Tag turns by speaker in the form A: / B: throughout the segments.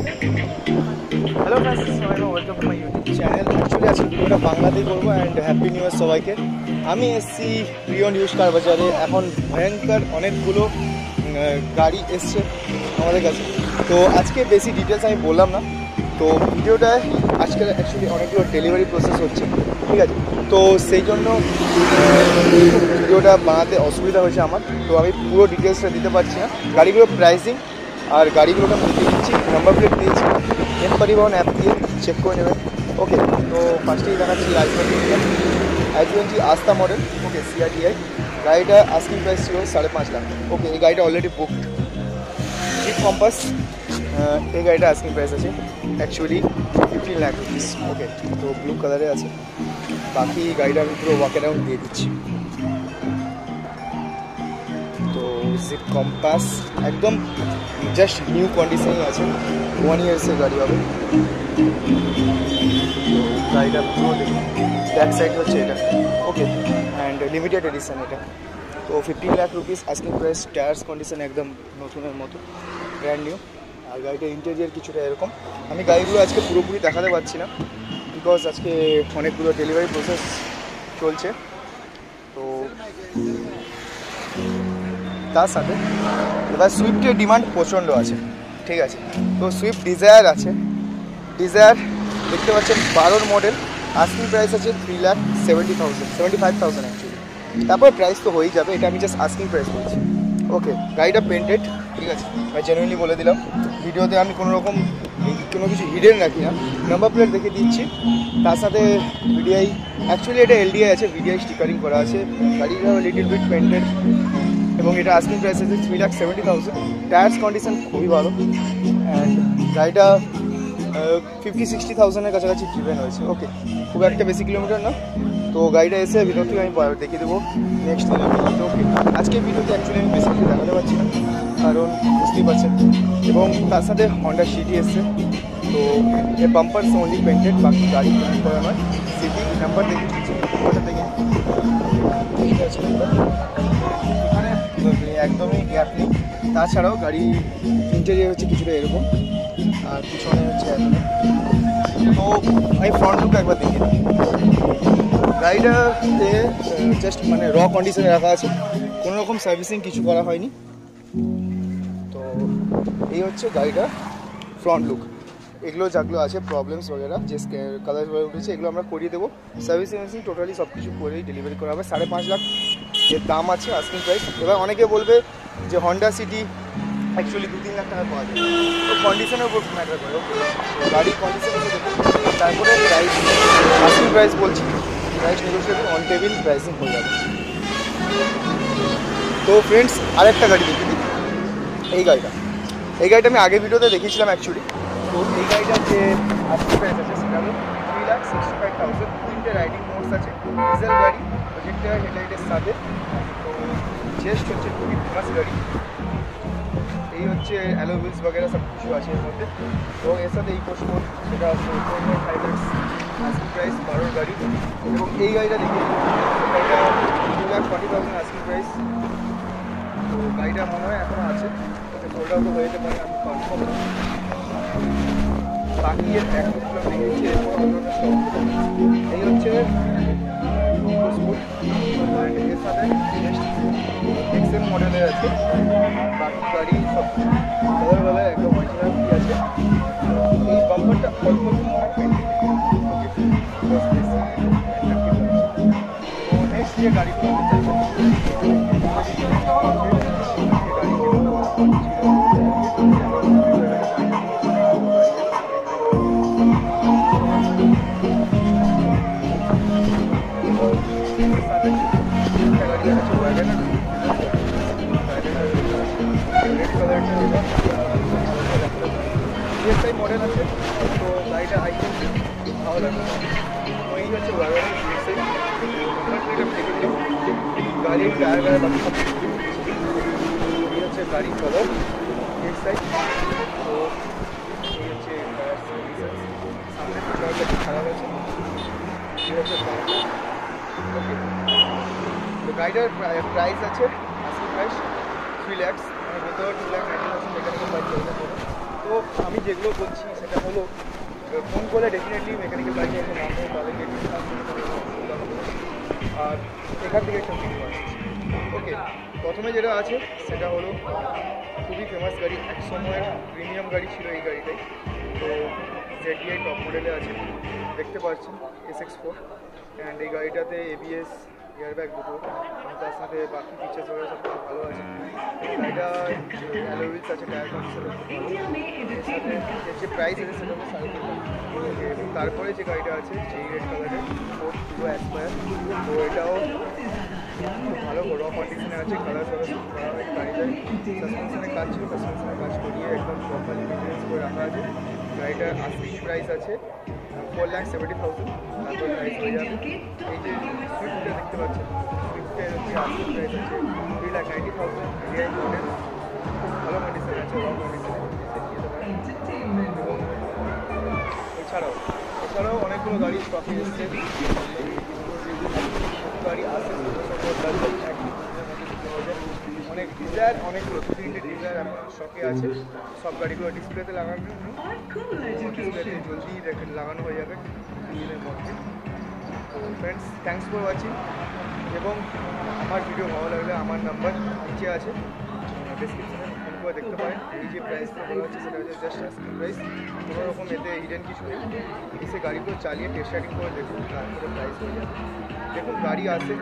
A: Hello friends, সবাই welcome to my YouTube channel. Actually আজকে ভিডিওটা বাংলাতেই করবো অ্যান্ড হ্যাপি নিউ ইয়ার সবাইকে। আমি এসছি প্রিয় নিউজ কার বাজারে। এখন ভয়ঙ্কর অনেকগুলো গাড়ি এসছে আমাদের কাছে, তো আজকে বেশি ডিটেলস আমি বললাম না। তো ভিডিওটায় আজকে অ্যাকচুয়ালি অনেকগুলো ডেলিভারি প্রসেস হচ্ছে, ঠিক আছে? তো সেই জন্য ভিডিওটা বানাতে অসুবিধা হয়েছে আমার, তো আমি পুরো ডিটেলসটা দিতে পারছি না। গাড়িগুলোর প্রাইসিং আর গাড়িগুলোকে আমি দিয়ে দিচ্ছি, নাম্বার প্লেট দিয়েছি, এম পরিবহন অ্যাপ দিয়ে চেক করে নেবেন। ওকে, তো ফার্স্টেই দেখাচ্ছি i20 আস্থা মডেল। ওকে, CRTI গাড়িটা আস্কিং প্রাইস ছিল 5.5 লাখ। ওকে, এই গাড়িটা অলরেডি বুকড। জিপ কম্পাস, এই গাড়িটা আস্কিং প্রাইস আছে অ্যাকচুয়ালি 15 লাখ রুপিস। ওকে, তো ব্লু কালারে আছে। বাকি গাড়িটা আমি পুরো ওয়াক অ্যারাউন্ড দিয়ে দিচ্ছি। তো জিপ কম্পাস একদম জাস্ট নিউ কন্ডিশনেই আছে, 1 ইয়ার্সের গাড়ি হবে। তো গাড়িটা পুরো দেখুন, ব্যাক সাইড হচ্ছে এটা। ওকে, অ্যান্ড লিমিটেড এডিশন এটা। তো 15 lakh rupees asking price. Tyres condition একদম নতুনের মতো, ব্র্যান্ড নিউ। আর গাড়িটা ইন্টেরিয়ার কিছুটা এরকম। আমি গাড়িগুলো আজকে পুরোপুরি দেখাতে পারছি না, বিকজ আজকে অনেকগুলো ডেলিভারি প্রসেস চলছে। তো তার সাথে এবার সুইফটের ডিমান্ড প্রচণ্ড আছে, ঠিক আছে? তো সুইফট ডিজায়ার আছে। ডিজায়ার দেখতে পাচ্ছেন 12 মডেল, আস্কিং প্রাইস আছে 3,70,000 অ্যাকচুয়ালি। তারপর প্রাইস তো হয়েই যাবে, এটা আমি জাস্ট আস্কিং প্রাইস বলছি। ওকে, গাড়িটা পেন্টেড, ঠিক আছে? আমি জেনুইনলি বলে দিলাম, ভিডিওতে আমি কোনো কিছু হিডেন রাখি না। নাম্বার প্লেট দেখে দিচ্ছি, তার সাথে ভিডিআই, অ্যাকচুয়ালি এটা LDI আছে, ভিডিআই স্টিকারিং করা আছে। গাড়িটা লিটিল বিট পেন্টেড এবং এটা আস্কিং প্রাইস আছে 3,70,000। টায়ার্স কন্ডিশন খুবই ভালো অ্যান্ড গাড়িটা 50-60,000-এর কাছাকাছি ড্রিভেন হয়েছে। ওকে, খুব একটা বেশি কিলোমিটার না। তো গাড়িটা এসে ভিতর থেকে আমি দেখিয়ে দেবো নেক্সট দিনের ভিডিওতে। ওকে, আজকে ভিডিওতে অ্যাকচুয়ালি আমি বেশি কিছু দেখাতে পারছি না, কারণ বুঝতেই পারছেন। এবং তার সাথে হন্ডা সিটি এসছে। তো এ বাম্পার্স অনলি পেন্টেড, বাকি গাড়ি পেন্ট করা নয়। সিটি নাম্বার দেখে দিচ্ছি, ওটা থেকে ঠিক আছে। এখানে একদমই গ্যাপ নেই। তাছাড়াও গাড়ি ইন্টেরিয়ার হচ্ছে কিছুটা এরকম, আর পিছনে হচ্ছে এরকম। তো আমি ফ্রন্ট লুক একবার দেখে দিই। গাড়িটাতে জাস্ট মানে র কন্ডিশনে রাখা আছে, কোনো রকম সার্ভিসিং কিছু করা হয়নি। তো এই হচ্ছে গাড়িটা ফ্রন্ট লুক। এগুলো যেগুলো আছে প্রবলেমস বগেরা, যে কালার উঠেছে, এগুলো আমরা করিয়ে দেবো। সার্ভিসিং টোটালি সব কিছু করেই ডেলিভারি করা হবে। 5.5 লাখ এর দাম আছে আস্কিং প্রাইস। এবার অনেকে বলবে যে হন্ডা সিটি অ্যাকচুয়ালি 2-3 লাখ টাকা পাওয়া যায়, তো কন্ডিশনের উপর ম্যাটার করে। ওকে, গাড়ির কন্ডিশন দেখুন, তারপরে প্রাইস, আস্কিং প্রাইস বলছি, price negotiable, on table pricing হয়ে যাবে। তো ফ্রেন্ডস, আরেকটা গাড়ি দেখে দিই। এই গাড়িটা আমি আগের ভিডিওতে দেখিয়েছিলাম অ্যাকচুয়ালি। তো এই গাড়িটার যে আস্কিং প্রাইস আছে সেটা হলো 3,65,000। 3টে রাইডিং মোডস আছে, ডিজেল গাড়ি, প্রজেক্টর হেডলাইটের সাথে। তো চেস্ট হচ্ছে খুবই ফেমাস গাড়ি। এই হচ্ছে অ্যালো হুইলস বগেরা সব কিছু আছে এর মধ্যে। এবং এর সাথে ইকো স্পোর্ট, সেটা 4.5 লাখ আস্কিং প্রাইস, 12 গাড়ি। এবং এই গাড়িটা দেখি, গাড়িটা 2,40,000 আস্কিং প্রাইস। তো গাড়িটা মনে হয় এখনও আছে, ওকে সোল্ড আউট হয়ে যেতে পারে, আমি কনফার্ম না। বাকি এর এক লক্ষ দেখেছি, এরপর অন্য স্টক। এই হচ্ছে ইকো স্পোর্ট, এর সাথে XM মডেলের আছে। বাকি গাড়ি সব কালারওয়ালা একদম অরিজিনাল কি আছে। এই বাম্পারটা অল্প পেন্টিং। তো নেক্সট যে গাড়িগুলো DSI মডেল আছে। তো গাড়িটা i20 ভালো লাগে। তো এই হচ্ছে DSI গাড়ির টায়ার বাকি সব। এই হচ্ছে গাড়ির কালার DSI। তো এই হচ্ছে সামনে পিছনে খারাপ আছে। এই হচ্ছে ওকে, তো গাড়িটার প্রাইস আছে আস্কিং প্রাইস 3 লাখ, মানে ভেতরে 2,90,000 মেকানিক্যাল পার্ট চলতে পারে। তো আমি যেগুলো বলছি সেটা হলো ফোন করলে ডেফিনেটলি মেকানিক্যাল বাইক আছে নামবো, তাদেরকে ডিসকাউন্ট আর এখান থেকে একটা ভিডিও আসছে। ওকে, প্রথমে যেটা আছে সেটা হলো খুবই ফেমাস গাড়ি, এক সময়ের প্রিমিয়াম গাড়ি ছিল এই গাড়িটাই। তো ZDI টপ মডেলে আছে, দেখতে পাচ্ছেন SX4, অ্যান্ড এই গাড়িটাতে ABS এয়ারব্যাগ দুটো, তার সাথে বাকি ফিচার্স বলে সব কিছু ভালো আছে। গাড়িটা অ্যালয় হুইলস আছে, টায়ার কন্ডিশন এর সাথে এর যে প্রাইস আছে সেটা হলো 3.5 লাখ। এবং তারপরে যে গাড়িটা আছে সেই রেড কালারের ফোর্ড পুরো অ্যাসপায়ার, তো এটাও খুব ভালো র কন্ডিশনে আছে, কালার সারা করা হয় গাড়িটায়। সাসপেনশনের কাজ ছিল, সাসপেনশনের কাজ করিয়ে একদম প্রপারলি মেনটেন্স করে রাখা আছে। গাড়িটার আস্কিং প্রাইস আছে 4,70,000, তারপর প্রাইস হয়ে যাবে। এই যে সুইফটটা দেখতে পাচ্ছেন, সুইফটের হচ্ছে আস্কিং প্রাইস আছে 3,90,000, VI মডেল, খুব ভালো কন্ডিশন আছে, র কন্ডিশনে এবং এছাড়াও অনেকগুলো গাড়ি স্টকে এসছে, গাড়ি আসে অনেক ডিজায়ার, অনেকগুলো 2-3টে ডিজায়ার এখন স্টকে আছে। সব গাড়িগুলো ডিসপ্লেতে লাগানো, ডিসপ্লেতে জলদি লাগানো হয়ে যাবে দিনের মধ্যে। তো ফ্রেন্ডস, থ্যাংকস ফর ওয়াচিং, এবং আমার ভিডিও ভালো লাগলে আমার নাম্বার নিচে আছে ডেসক্রিপশনে, ফোন করে দেখতে পারেন। এই যে প্রাইসটা বলা হচ্ছে সেটা হচ্ছে জাস্ট আস্কিং প্রাইস, কোনো রকম এতে হিডেন কিছু নেই। এসে গাড়িগুলো চালিয়ে টেস্ট রাইডিং করে দেখুন, তারপরে প্রাইস হয়ে যাবে। দেখুন গাড়ি আছে,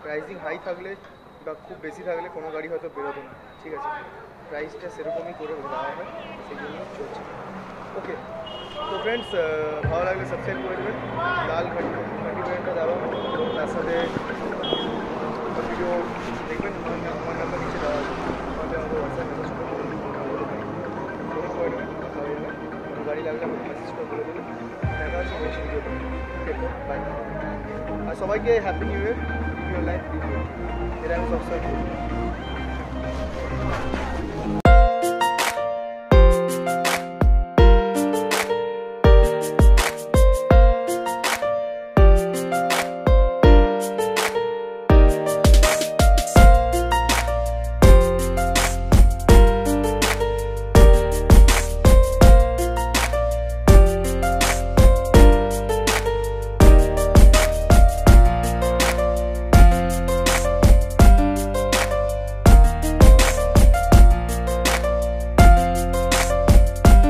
A: প্রাইসিং হাই থাকলে বা খুব বেশি থাকলে কোনো গাড়ি হয়তো বেরোতো না, ঠিক আছে, প্রাইসটা সেরকমই করে দেওয়া হয়, সেই জন্য চলছে। ওকে, তো ফ্রেন্ডস, ভালো লাগলে সাবস্ক্রাইব করে দেবেন, লাল ঘন্টি বাটনটা দাবান, এবং তার সাথে ভিডিও দেখবেন। আমার নাম্বার নিচে দেওয়া আছে, আমাদের হোয়াটসঅ্যাপ মেসেজ করে করে দেবেন, গাড়ি লাগলে আমাকে মেসেজ করে বলে দেবেন। দেখা হচ্ছে নেক্সট ভিডিওতে, বাই। আর সবাইকে হ্যাপি নিউ ইয়ার, লাইফ, এটা আমি সবসময়